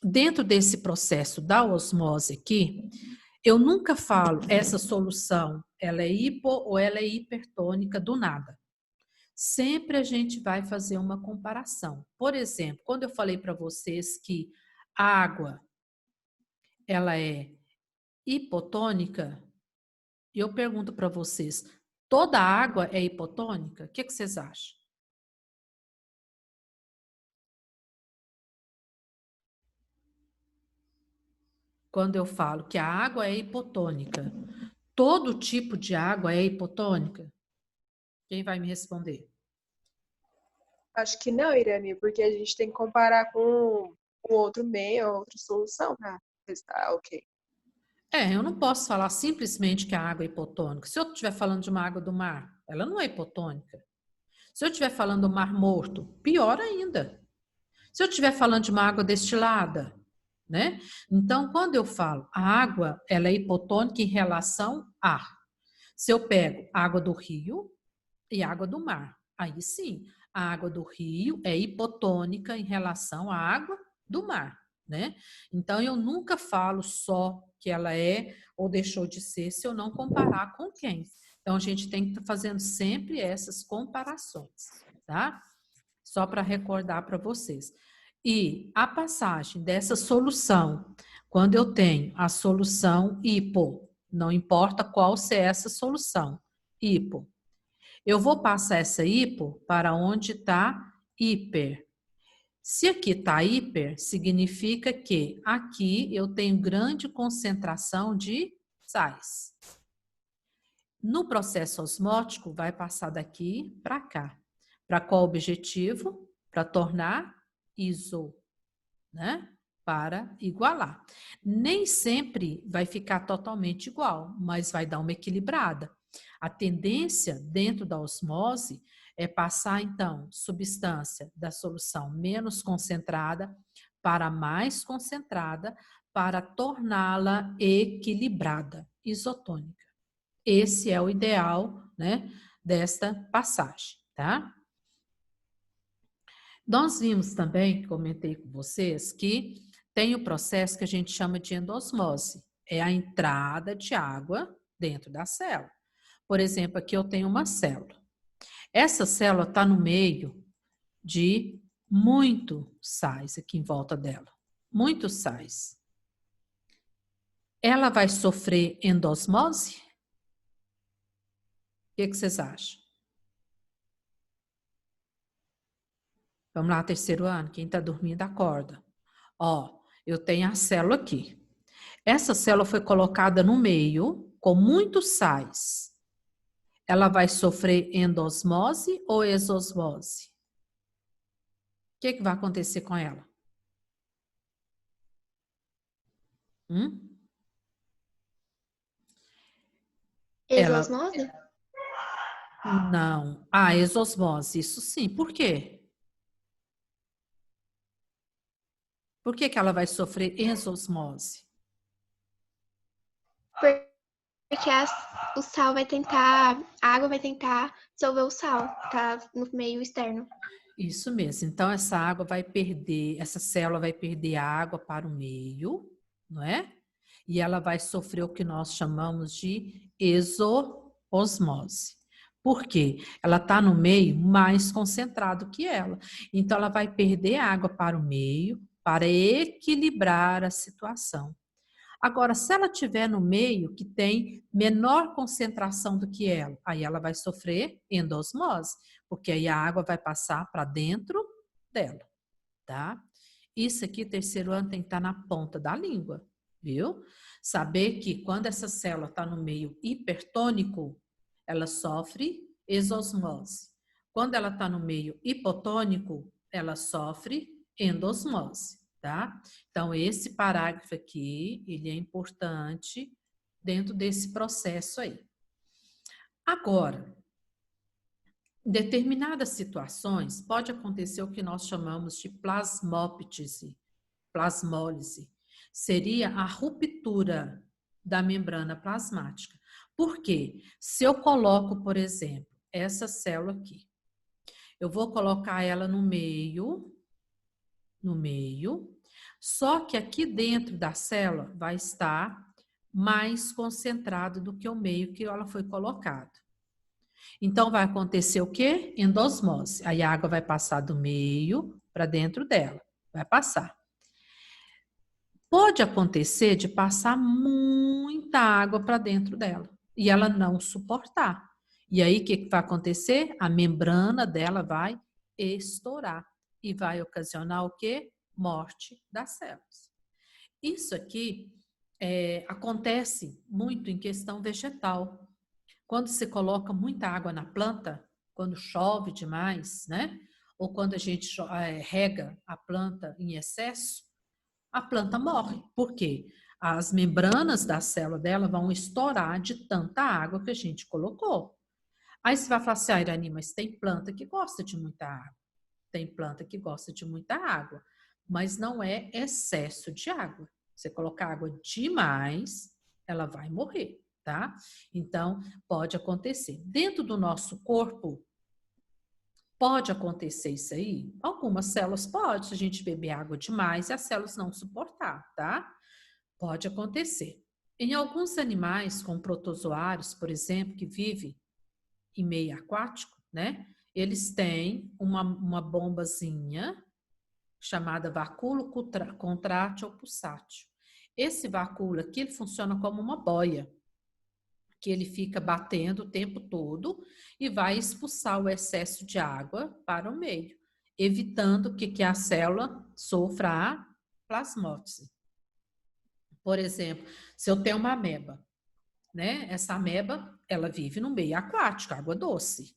dentro desse processo da osmose aqui, eu nunca falo essa solução, ela é hipo ou ela é hipertônica do nada. Sempre a gente vai fazer uma comparação. Por exemplo, quando eu falei para vocês que a água, ela é hipotônica, eu pergunto para vocês, toda água é hipotônica? O que vocês acham? Quando eu falo que a água é hipotônica, todo tipo de água é hipotônica? Quem vai me responder? Acho que não, Irene, porque a gente tem que comparar com o outro meio, outra solução para testar, ok. Eu não posso falar simplesmente que a água é hipotônica. Se eu estiver falando de uma água do mar, ela não é hipotônica. Se eu estiver falando do mar morto, pior ainda. Se eu estiver falando de uma água destilada, né? Então, quando eu falo a água, ela é hipotônica em relação a. Se eu pego água do rio e água do mar, aí sim, a água do rio é hipotônica em relação à água do mar, né? Então, eu nunca falo só que ela é ou deixou de ser se eu não comparar com quem. Então, a gente tem que estar fazendo sempre essas comparações, tá? Só para recordar para vocês. E a passagem dessa solução, quando eu tenho a solução hipo, não importa qual ser essa solução, hipo, eu vou passar essa hipo para onde está hiper. Se aqui está hiper, significa que aqui eu tenho grande concentração de sais. No processo osmótico, vai passar daqui para cá. Para qual objetivo? Para tornar iso, né? Para igualar. Nem sempre vai ficar totalmente igual, mas vai dar uma equilibrada. A tendência dentro da osmose é passar, então, substância da solução menos concentrada para mais concentrada, para torná-la equilibrada, isotônica. Esse é o ideal, né, desta passagem, tá? Nós vimos também, comentei com vocês, que tem o processo que a gente chama de endosmose. É a entrada de água dentro da célula. Por exemplo, aqui eu tenho uma célula. Essa célula está no meio de muito sais aqui em volta dela. Muitos sais. Ela vai sofrer endosmose? O que vocês acham? Vamos lá, terceiro ano. Quem está dormindo, acorda. Ó, eu tenho a célula aqui. Essa célula foi colocada no meio com muitos sais. Ela vai sofrer endosmose ou exosmose? O que vai acontecer com ela? Ela Exosmose? não. Ah, exosmose, isso sim. Por quê? Por que ela vai sofrer exosmose? Porque o sal vai tentar, a água vai tentar dissolver o sal, tá no meio externo. Isso mesmo. Então, essa água vai perder, essa célula vai perder a água para o meio, não é? E ela vai sofrer o que nós chamamos de exoosmose. Por quê? Ela está no meio mais concentrado que ela. Então, ela vai perder água para o meio para equilibrar a situação. Agora, se ela estiver no meio que tem menor concentração do que ela, aí ela vai sofrer endosmose, porque aí a água vai passar para dentro dela, tá? Isso aqui, terceiro ano, tem que estar na ponta da língua, viu? Saber que quando essa célula está no meio hipertônico, ela sofre exosmose. Quando ela está no meio hipotônico, ela sofre endosmose, tá? Então, esse parágrafo aqui, ele é importante dentro desse processo aí. Agora, em determinadas situações, pode acontecer o que nós chamamos de plasmóptise, plasmólise. Seria a ruptura da membrana plasmática. Por quê? Se eu coloco, por exemplo, essa célula aqui, eu vou colocar ela no meio no meio, só que aqui dentro da célula vai estar mais concentrado do que o meio que ela foi colocada. Então, vai acontecer o quê? Endosmose. Aí a água vai passar do meio para dentro dela. Vai passar. Pode acontecer de passar muita água para dentro dela e ela não suportar. E aí, o que vai acontecer? A membrana dela vai estourar e vai ocasionar o quê? Morte das células. Isso aqui acontece muito em questão vegetal. Quando você coloca muita água na planta, quando chove demais, né? Ou quando a gente rega a planta em excesso, a planta morre. Por quê? As membranas da célula dela vão estourar de tanta água que a gente colocou. Aí você vai falar assim, Irani, mas tem planta que gosta de muita água. Tem planta que gosta de muita água, mas não é excesso de água. Você colocar água demais, ela vai morrer, tá? Então, pode acontecer. Dentro do nosso corpo, pode acontecer isso aí? Algumas células pode, se a gente beber água demais e as células não suportar, tá? Pode acontecer. Em alguns animais, como protozoários, por exemplo, que vivem em meio aquático, né? Eles têm uma bombazinha chamada vacúolo contrátil ou pulsátil. Esse vacúolo aqui, ele funciona como uma boia, que ele fica batendo o tempo todo e vai expulsar o excesso de água para o meio, evitando que a célula sofra a plasmose. Por exemplo, se eu tenho uma ameba, né? Essa ameba, ela vive no meio aquático, água doce.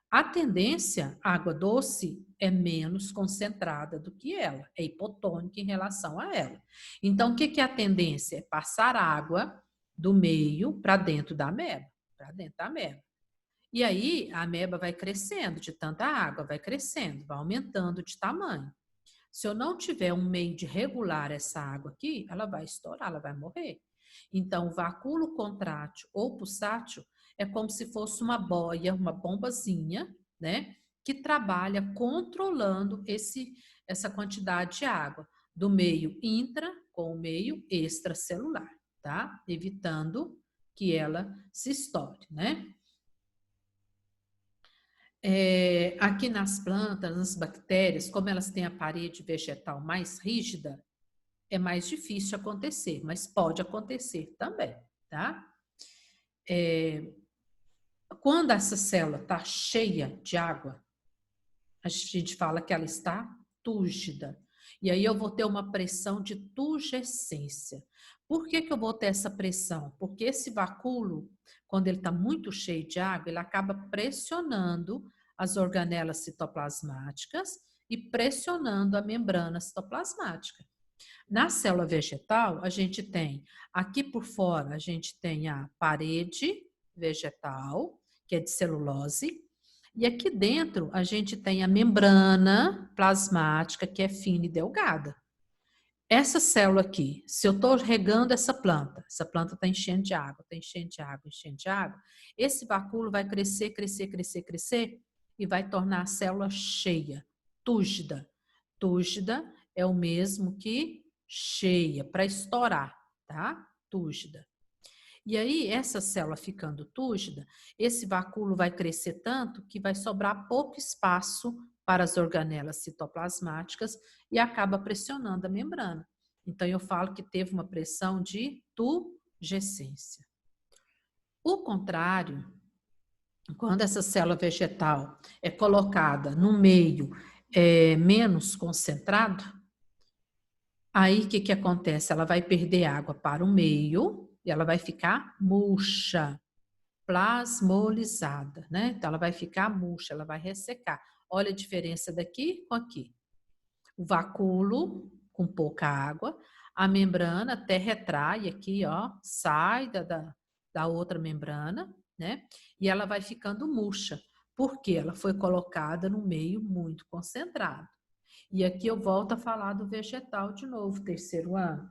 A tendência, a água doce é menos concentrada do que ela, é hipotônica em relação a ela. Então, o que é a tendência? É passar água do meio para dentro da ameba, para dentro da ameba. E aí, a ameba vai crescendo de tanta água, vai crescendo, vai aumentando de tamanho. Se eu não tiver um meio de regular essa água aqui, ela vai estourar, ela vai morrer. Então, o vacúolo contrátil ou pulsátil é como se fosse uma boia, uma bombazinha, né? Que trabalha controlando essa quantidade de água do meio intra com o meio extracelular, tá? Evitando que ela se estoure, né? Aqui nas plantas, nas bactérias, como elas têm a parede vegetal mais rígida, é mais difícil acontecer, mas pode acontecer também, tá? Quando essa célula está cheia de água, a gente fala que ela está túrgida. E aí eu vou ter uma pressão de turgescência. Por que eu vou ter essa pressão? Porque esse vacúolo, quando ele está muito cheio de água, ele acaba pressionando as organelas citoplasmáticas e pressionando a membrana citoplasmática. Na célula vegetal, a gente tem, aqui por fora, a gente tem a parede vegetal, que é de celulose, e aqui dentro a gente tem a membrana plasmática, que é fina e delgada. Essa célula aqui, se eu estou regando essa planta está enchendo de água, está enchendo de água, enchendo de água, esse vacúolo vai crescer, crescer, crescer, crescer e vai tornar a célula cheia, túrgida. Túrgida é o mesmo que cheia, para estourar, tá? Túrgida. E aí, essa célula ficando túrgida, esse vacúolo vai crescer tanto que vai sobrar pouco espaço para as organelas citoplasmáticas e acaba pressionando a membrana. Então, eu falo que teve uma pressão de turgescência. O contrário, quando essa célula vegetal é colocada no meio menos concentrado, aí o que acontece? Ela vai perder água para o meio e ela vai ficar murcha, plasmolizada, né? Então ela vai ficar murcha, ela vai ressecar. Olha a diferença daqui com aqui. O vacúolo com pouca água, a membrana até retrai aqui, ó, sai da outra membrana, né? E ela vai ficando murcha, porque ela foi colocada no meio muito concentrado. E aqui eu volto a falar do vegetal de novo, terceiro ano.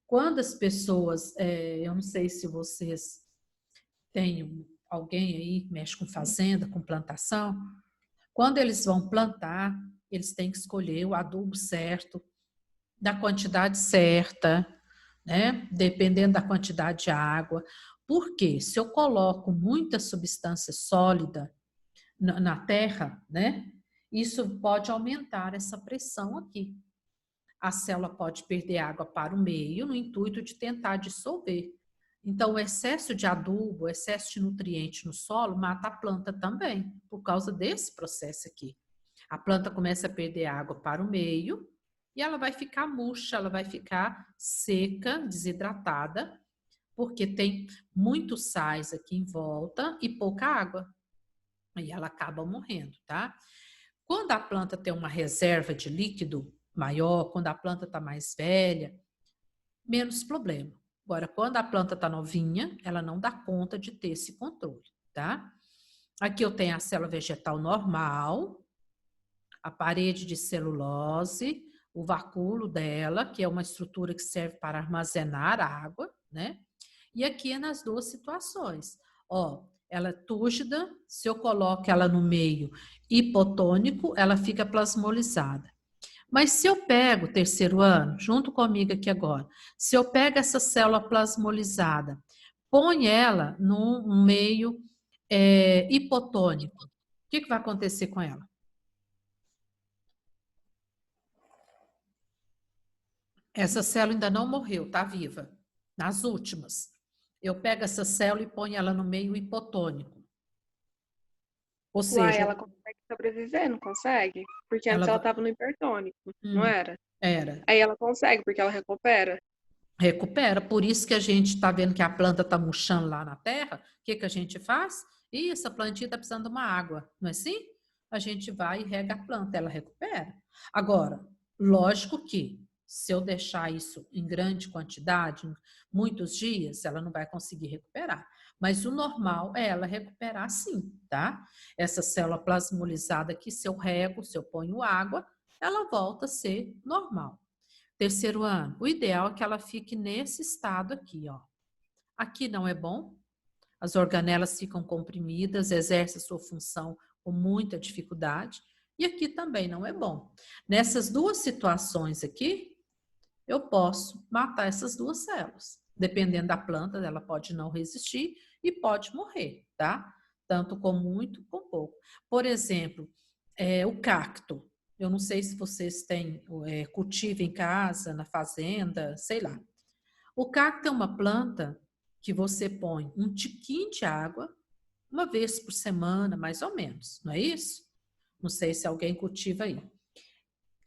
Quando as pessoas, eu não sei se vocês têm alguém aí que mexe com fazenda, com plantação, quando eles vão plantar, eles têm que escolher o adubo certo, da quantidade certa, né? Dependendo da quantidade de água. Porque se eu coloco muita substância sólida na terra, né? Isso pode aumentar essa pressão aqui. A célula pode perder água para o meio no intuito de tentar dissolver. Então, o excesso de adubo, o excesso de nutriente no solo mata a planta também, por causa desse processo aqui. A planta começa a perder água para o meio e ela vai ficar murcha, ela vai ficar seca, desidratada, porque tem muitos sais aqui em volta e pouca água. E ela acaba morrendo, tá? Quando a planta tem uma reserva de líquido maior, quando a planta está mais velha, menos problema. Agora, quando a planta está novinha, ela não dá conta de ter esse controle, tá? Aqui eu tenho a célula vegetal normal, a parede de celulose, o vacúolo dela, que é uma estrutura que serve para armazenar água, né? E aqui é nas duas situações. Ó, ela é túrgida, se eu coloco ela no meio hipotônico, ela fica plasmolizada. Mas se eu pego o terceiro ano, junto comigo aqui agora, se eu pego essa célula plasmolizada, põe ela num meio hipotônico, o que vai acontecer com ela? Essa célula ainda não morreu, está viva. Nas últimas. Eu pego essa célula e ponho ela no meio hipotônico. Ou Uai, seja, ela consegue sobreviver, não consegue? Porque antes ela ela estava no hipertônico, não era? era. Aí ela consegue, porque ela recupera. Recupera. Por isso que a gente está vendo que a planta está murchando lá na terra. O que a gente faz? Ih, essa plantinha está precisando de uma água, não é assim? A gente vai e rega a planta, ela recupera. Agora, lógico que se eu deixar isso em grande quantidade, muitos dias, ela não vai conseguir recuperar. Mas o normal é ela recuperar sim, tá? Essa célula plasmolizada aqui, se eu rego, se eu ponho água, ela volta a ser normal. Terceiro ano, o ideal é que ela fique nesse estado aqui, ó. Aqui não é bom, as organelas ficam comprimidas, exerce a sua função com muita dificuldade, e aqui também não é bom. Nessas duas situações aqui, eu posso matar essas duas células. Dependendo da planta, ela pode não resistir e pode morrer, tá? Tanto com muito, com pouco. Por exemplo, o cacto. Eu não sei se vocês têm cultivo em casa, na fazenda, sei lá. O cacto é uma planta que você põe um tiquinho de água, uma vez por semana, mais ou menos, não é isso? Não sei se alguém cultiva aí.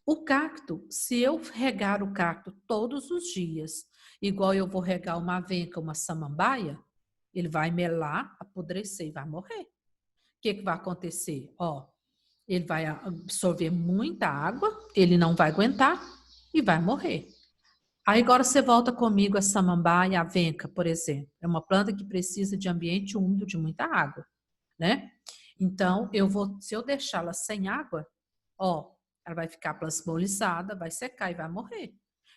O cacto, se eu regar o cacto todos os dias, igual eu vou regar uma avenca, uma samambaia, ele vai melar, apodrecer e vai morrer. O que vai acontecer? Ó, ele vai absorver muita água, ele não vai aguentar e vai morrer. Aí agora você volta comigo a samambaia, a avenca, por exemplo. É uma planta que precisa de ambiente úmido, de muita água, né? Então, se eu deixá-la sem água, ó, ela vai ficar plasmolizada, vai secar e vai morrer.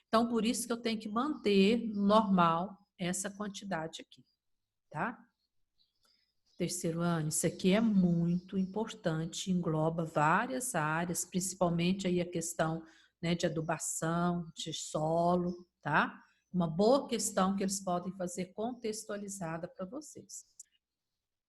Então, por isso que eu tenho que manter normal essa quantidade aqui, tá? Terceiro ano, isso aqui é muito importante, engloba várias áreas, principalmente aí a questão, né, de adubação, de solo, tá? Uma boa questão que eles podem fazer contextualizada para vocês.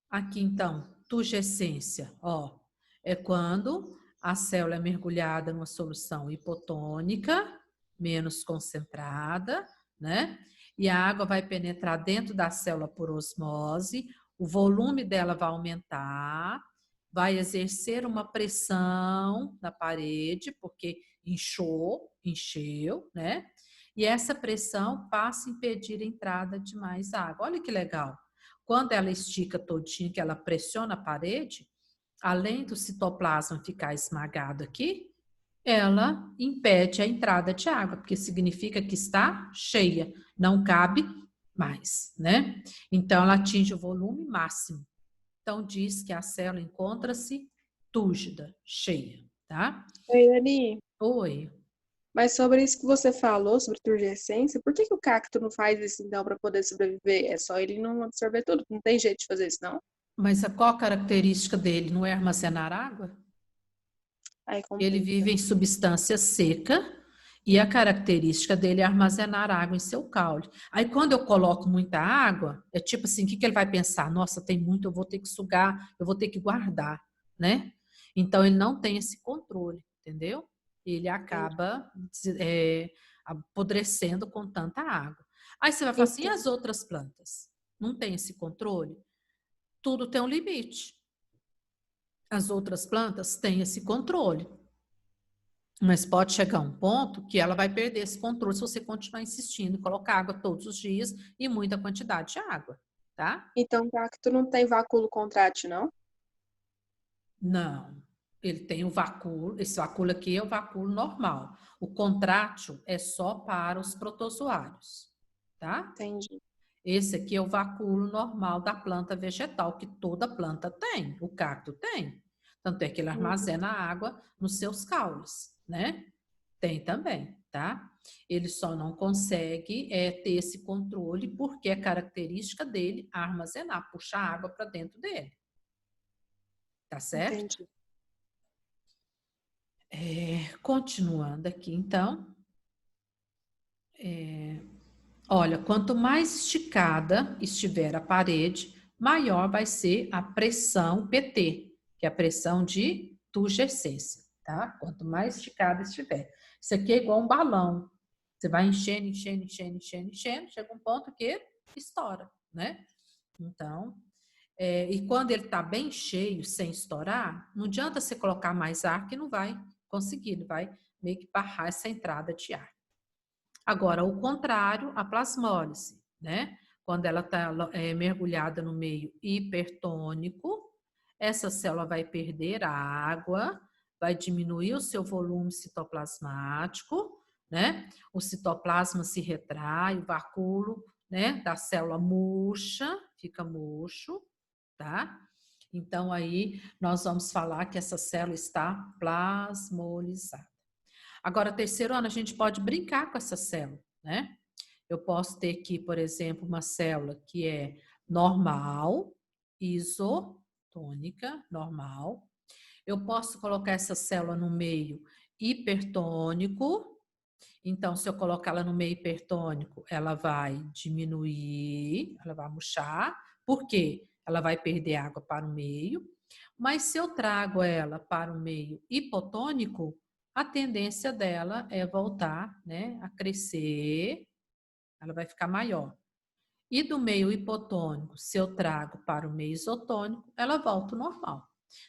Aqui, então, turgescência, ó, é quando a célula é mergulhada numa solução hipotônica, menos concentrada, né? E a água vai penetrar dentro da célula por osmose, o volume dela vai aumentar, vai exercer uma pressão na parede, porque encheu, né? E essa pressão passa a impedir a entrada de mais água. Olha que legal. Quando ela estica todinho, que ela pressiona a parede, além do citoplasma ficar esmagado aqui, ela impede a entrada de água, porque significa que está cheia, não cabe mais, né? Então, ela atinge o volume máximo. Então, diz que a célula encontra-se túrgida, cheia, tá? Oi, Dani, Oi. mas sobre isso que você falou, sobre turgescência, por que o cacto não faz isso então para poder sobreviver? É só ele não absorver tudo, não tem jeito de fazer isso, não? Mas qual a característica dele? Não é armazenar água? Aí Ele complica. vive em substância seca E a característica dele é armazenar água em seu caule. Aí, quando eu coloco muita água, é tipo assim, o que ele vai pensar? Nossa, tem muito, eu vou ter que sugar, eu vou ter que guardar, né? Então, ele não tem esse controle, entendeu? Ele acaba apodrecendo com tanta água. Aí você vai falar assim, e as outras plantas? Não tem esse controle? Tudo tem um limite. As outras plantas têm esse controle. Mas pode chegar um ponto que ela vai perder esse controle se você continuar insistindo em colocar água todos os dias e muita quantidade de água, tá? Então, o cacto não tem vacúolo contrátil, não? Não. Ele tem o vacúolo, esse vacúolo aqui é o vacúolo normal. O contrátil é só para os protozoários, tá? Entendi. Esse aqui é o vacúolo normal da planta vegetal, que toda planta tem, o cacto tem. Tanto é que ele armazena água nos seus caules, né? Tem também, tá? Ele só não consegue ter esse controle porque é característica dele armazenar, puxar água para dentro dele. Tá certo? Entendi. Continuando aqui, então. Olha, quanto mais esticada estiver a parede, maior vai ser a pressão PT, que é a pressão de turgescência, tá? Quanto mais esticada estiver. Isso aqui é igual um balão. Você vai enchendo, enchendo, enchendo, enchendo, enchendo, chega um ponto que estoura, né? Então, e quando ele está bem cheio, sem estourar, não adianta você colocar mais ar que não vai conseguir, ele vai meio que barrar essa entrada de ar. Agora, o contrário, a plasmólise, né? Quando ela está mergulhada no meio hipertônico, essa célula vai perder a água, vai diminuir o seu volume citoplasmático, né? O citoplasma se retrai, o vacúolo, né, da célula murcha, fica murcho, tá? Então, aí, nós vamos falar que essa célula está plasmolizada. Agora, terceiro ano, a gente pode brincar com essa célula, né? Eu posso ter aqui, por exemplo, uma célula que é normal, isotônica, normal. Eu posso colocar essa célula no meio hipertônico. Então, se eu colocar ela no meio hipertônico, ela vai diminuir, ela vai murchar. Por quê? Ela vai perder água para o meio. Mas se eu trago ela para o meio hipotônico, a tendência dela é voltar, né, a crescer, ela vai ficar maior. E do meio hipotônico, se eu trago para o meio isotônico, ela volta ao normal.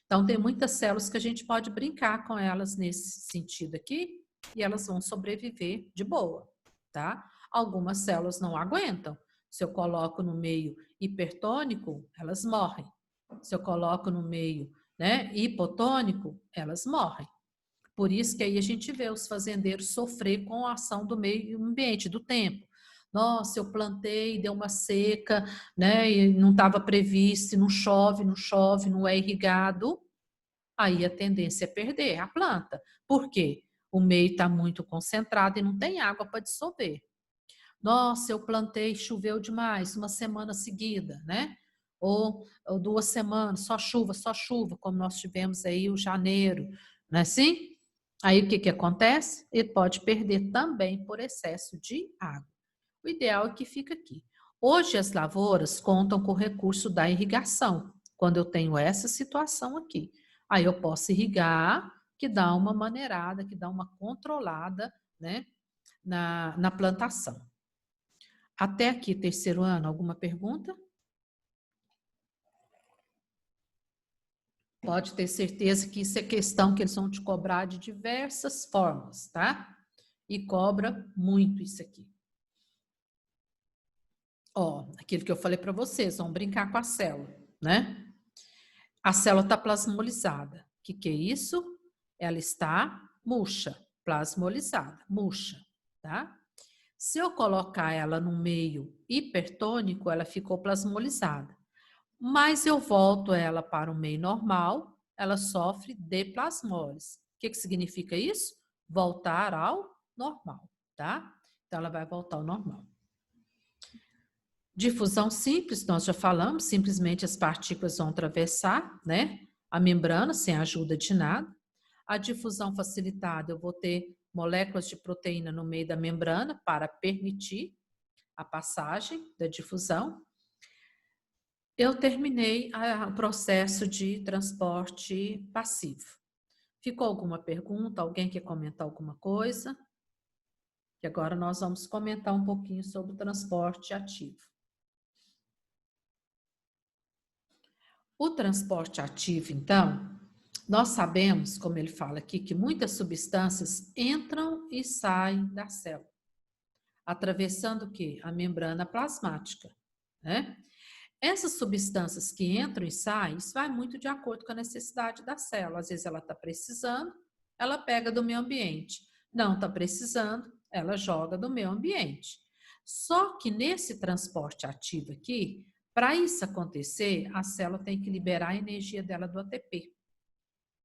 Então, tem muitas células que a gente pode brincar com elas nesse sentido aqui, e elas vão sobreviver de boa, tá? Algumas células não aguentam. Se eu coloco no meio hipertônico, elas morrem. Se eu coloco no meio, né, hipotônico, elas morrem. Por isso que aí a gente vê os fazendeiros sofrer com a ação do meio ambiente, do tempo. Nossa, eu plantei, deu uma seca, né, e não estava previsto, não chove, não chove, não é irrigado. Aí a tendência é perder a planta. Por quê? O meio está muito concentrado e não tem água para dissolver. Nossa, eu plantei, choveu demais, uma semana seguida, né? Ou 2 semanas, só chuva, como nós tivemos aí o janeiro, não é assim? Aí o que que acontece? Ele pode perder também por excesso de água. O ideal é que fique aqui. Hoje as lavouras contam com o recurso da irrigação, quando eu tenho essa situação aqui. Aí eu posso irrigar, que dá uma maneirada, que dá uma controlada, né, na plantação. Até aqui, terceiro ano, alguma pergunta? Pode ter certeza que isso é questão que eles vão te cobrar de diversas formas, tá? E cobra muito isso aqui. Ó, aquilo que eu falei para vocês, vão brincar com a célula, né? A célula está plasmolizada. O que é isso? Ela está murcha, plasmolizada, murcha, tá? Se eu colocar ela no meio hipertônico, ela ficou plasmolizada. Mas eu volto ela para o meio normal, ela sofre deplasmólise. O que significa isso? Voltar ao normal, tá? Então, ela vai voltar ao normal. Difusão simples, nós já falamos, simplesmente as partículas vão atravessar, né, a membrana sem a ajuda de nada. A difusão facilitada, eu vou ter moléculas de proteína no meio da membrana para permitir a passagem da difusão. Eu terminei o processo de transporte passivo. Ficou alguma pergunta? Alguém quer comentar alguma coisa? E agora nós vamos comentar um pouquinho sobre o transporte ativo. O transporte ativo, então, nós sabemos, como ele fala aqui, que muitas substâncias entram e saem da célula, atravessando o quê? A membrana plasmática, né? Essas substâncias que entram e saem, isso vai muito de acordo com a necessidade da célula. Às vezes ela está precisando, ela pega do meio ambiente. Não está precisando, ela joga do meio ambiente. Só que nesse transporte ativo aqui, para isso acontecer, a célula tem que liberar a energia dela do ATP,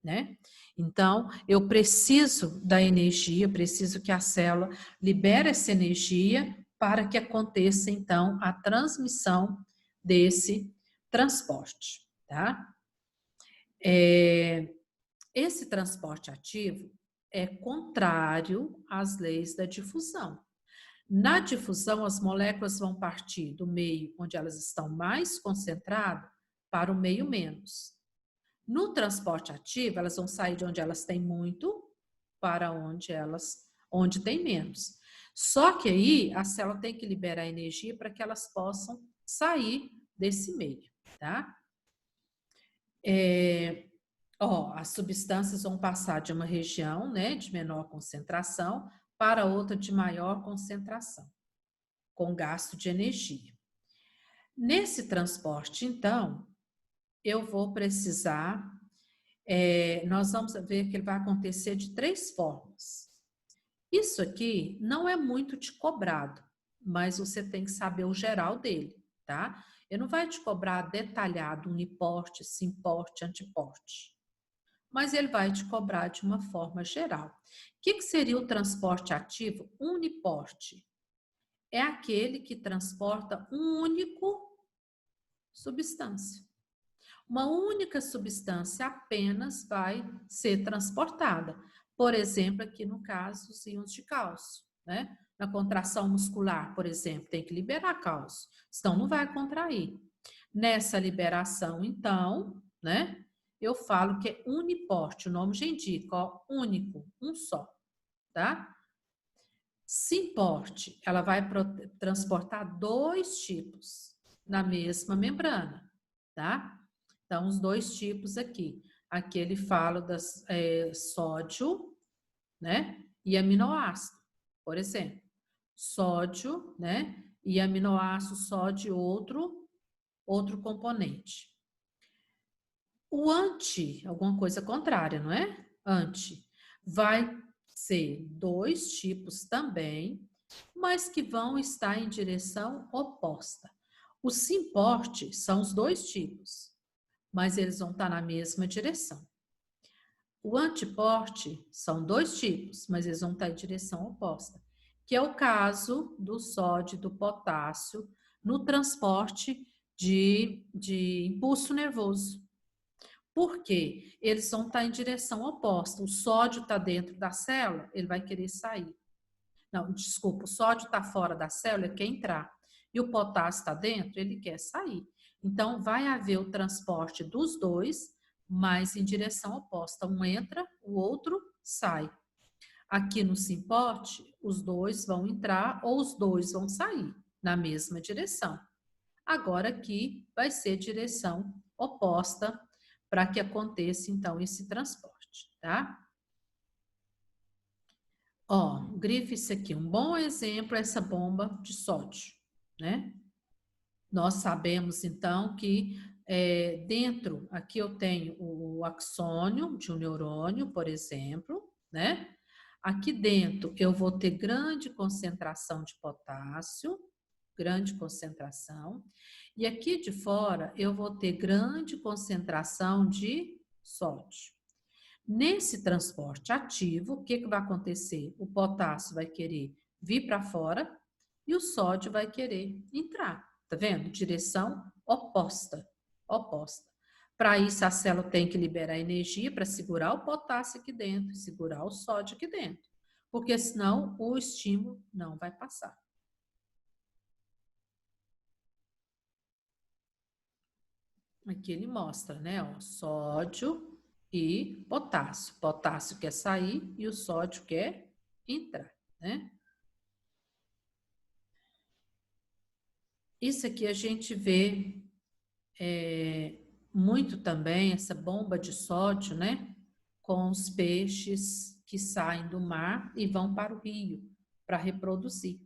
né? Então, eu preciso da energia, preciso que a célula libere essa energia para que aconteça, então, a transmissão desse transporte, tá? Esse transporte ativo é contrário às leis da difusão. Na difusão, as moléculas vão partir do meio onde elas estão mais concentradas para o meio menos. No transporte ativo, elas vão sair de onde elas têm muito para onde tem menos. Só que aí a célula tem que liberar energia para que elas possam sair desse meio, tá? As substâncias vão passar de uma região, né, de menor concentração para outra de maior concentração, com gasto de energia. Nesse transporte, então, eu vou precisar, nós vamos ver que ele vai acontecer de 3 formas. Isso aqui não é muito te cobrado, mas você tem que saber o geral dele, tá? Ele não vai te cobrar detalhado uniporte, simporte, antiporte, mas ele vai te cobrar de uma forma geral. O que seria o transporte ativo? Uniporte é aquele que transporta um único substância. Uma única substância apenas vai ser transportada. Por exemplo, aqui no caso, os íons de cálcio, né? Na contração muscular, por exemplo, tem que liberar cálcio, senão não vai contrair. Nessa liberação, então, né? Eu falo que é uniporte, o nome já indica, ó, único, um só, tá? Simporte, ela vai transportar 2 tipos na mesma membrana, tá? Então, os 2 tipos aqui. Aqui ele fala das sódio, né? E aminoácido, por exemplo. Sódio, né? E aminoácido só de outro componente. O anti, alguma coisa contrária, não é? Anti, vai ser 2 tipos também, mas que vão estar em direção oposta. O simporte são os 2 tipos, mas eles vão estar na mesma direção. O antiporte são 2 tipos, mas eles vão estar em direção oposta, que é o caso do sódio e do potássio no transporte de impulso nervoso. Por quê? Eles vão estar em direção oposta. O sódio está dentro da célula, ele vai querer sair. Não, desculpa, o sódio está fora da célula, ele quer entrar. E o potássio está dentro, ele quer sair. Então, vai haver o transporte dos 2, mas em direção oposta. Um entra, o outro sai. Aqui no simporte, os 2 vão entrar ou os 2 vão sair na mesma direção. Agora aqui vai ser direção oposta para que aconteça, então, esse transporte, tá? Ó, grife isso aqui. Um bom exemplo é essa bomba de sódio, né? Nós sabemos, então, que dentro, aqui eu tenho o axônio de um neurônio, por exemplo, né? Aqui dentro eu vou ter grande concentração de potássio, grande concentração, e aqui de fora eu vou ter grande concentração de sódio. Nesse transporte ativo, o que vai acontecer? O potássio vai querer vir para fora e o sódio vai querer entrar. Tá vendo? Direção oposta. Oposta. Para isso, a célula tem que liberar energia para segurar o potássio aqui dentro, segurar o sódio aqui dentro. porque senão o estímulo não vai passar. Aqui ele mostra, né, ó, sódio e potássio. Potássio quer sair e o sódio quer entrar, né? Isso aqui a gente vê muito também, essa bomba de sódio, né? Com os peixes que saem do mar e vão para o rio para reproduzir.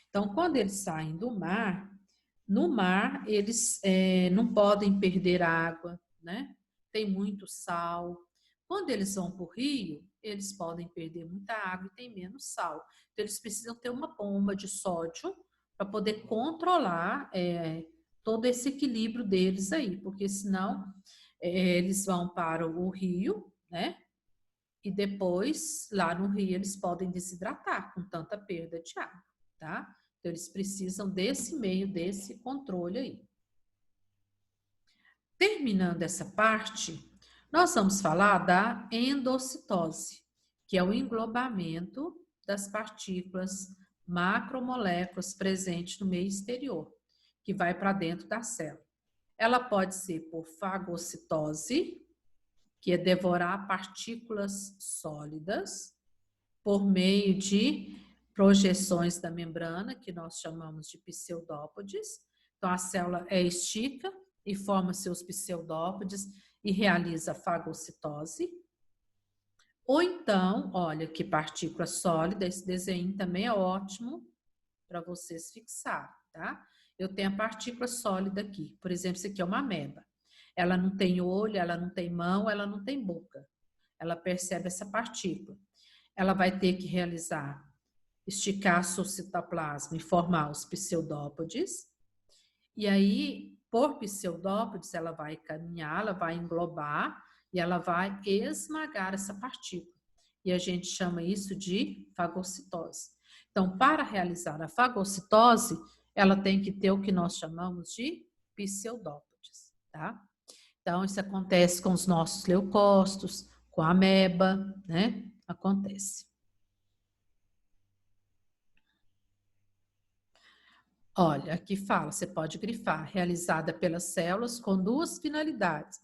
Então, quando eles saem do mar, no mar eles não podem perder água, né? Tem muito sal. Quando eles vão para o rio, eles podem perder muita água e tem menos sal. Então, eles precisam ter uma bomba de sódio para poder controlar todo esse equilíbrio deles aí, porque senão eles vão para o rio, né? E depois, lá no rio, eles podem desidratar com tanta perda de água, tá? Então, eles precisam desse meio, desse controle aí. Terminando essa parte, nós vamos falar da endocitose, que é o englobamento das partículas macromoléculas presentes no meio exterior, que vai para dentro da célula. Ela pode ser por fagocitose, que é devorar partículas sólidas, por meio de projeções da membrana, que nós chamamos de pseudópodes. Então, a célula estica e forma seus pseudópodes e realiza a fagocitose. Ou então, olha que partícula sólida, esse desenho também é ótimo para vocês fixarem, tá? Eu tenho a partícula sólida aqui, por exemplo, isso aqui é uma ameba. Ela não tem olho, ela não tem mão, ela não tem boca. Ela percebe essa partícula. Ela vai ter que esticar seu citoplasma e formar os pseudópodes. E aí, por pseudópodes, ela vai caminhar, ela vai englobar e ela vai esmagar essa partícula. E a gente chama isso de fagocitose. Então, para realizar a fagocitose, ela tem que ter o que nós chamamos de pseudópodes, tá? Então, isso acontece com os nossos leucócitos, com a ameba, né? Acontece. Olha, aqui fala, você pode grifar, realizada pelas células com duas finalidades: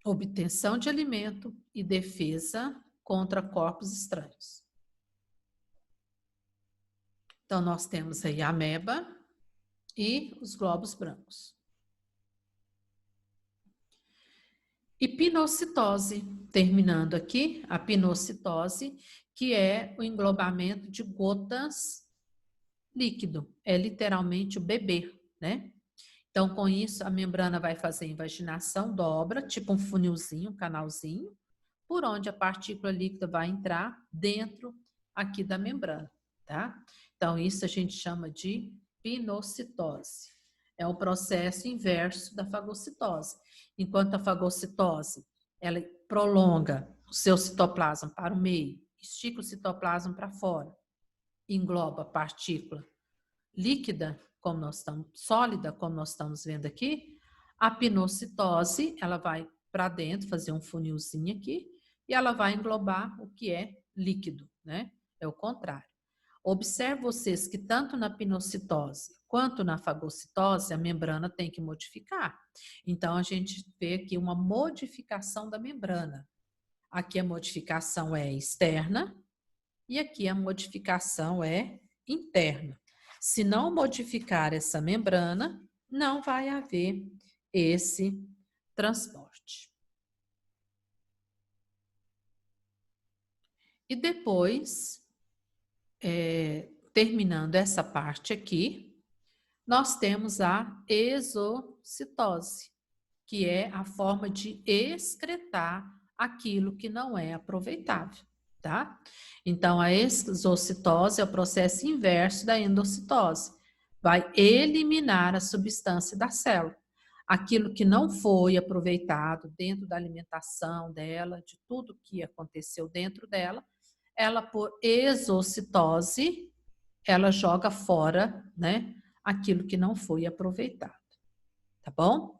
obtenção de alimento e defesa contra corpos estranhos. Então, nós temos aí a ameba e os glóbulos brancos. E pinocitose, terminando aqui, a pinocitose, que é o englobamento de gotas líquido, é literalmente o bebê, né? Então, com isso, a membrana vai fazer invaginação, dobra, tipo um funilzinho, um canalzinho, por onde a partícula líquida vai entrar dentro aqui da membrana, tá? Então, isso a gente chama de pinocitose. É o processo inverso da fagocitose. Enquanto a fagocitose, ela prolonga o seu citoplasma para o meio, estica o citoplasma para fora, engloba a partícula líquida, como nós estamos, sólida, como nós estamos vendo aqui. A pinocitose, ela vai para dentro, fazer um funilzinho aqui, e ela vai englobar o que é líquido, né? É o contrário. Observe vocês que tanto na pinocitose quanto na fagocitose, a membrana tem que modificar. Então, a gente vê aqui uma modificação da membrana. Aqui a modificação é externa e aqui a modificação é interna. Se não modificar essa membrana, não vai haver esse transporte. E depois, terminando essa parte aqui, nós temos a exocitose, que é a forma de excretar aquilo que não é aproveitável, tá? Então, a exocitose é o processo inverso da endocitose. Vai eliminar a substância da célula. Aquilo que não foi aproveitado dentro da alimentação dela, de tudo que aconteceu dentro dela, ela, por exocitose, ela joga fora, né, aquilo que não foi aproveitado. Tá bom?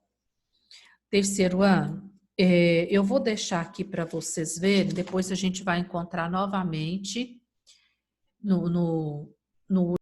Terceiro ano, Eu vou deixar aqui para vocês verem, depois a gente vai encontrar novamente no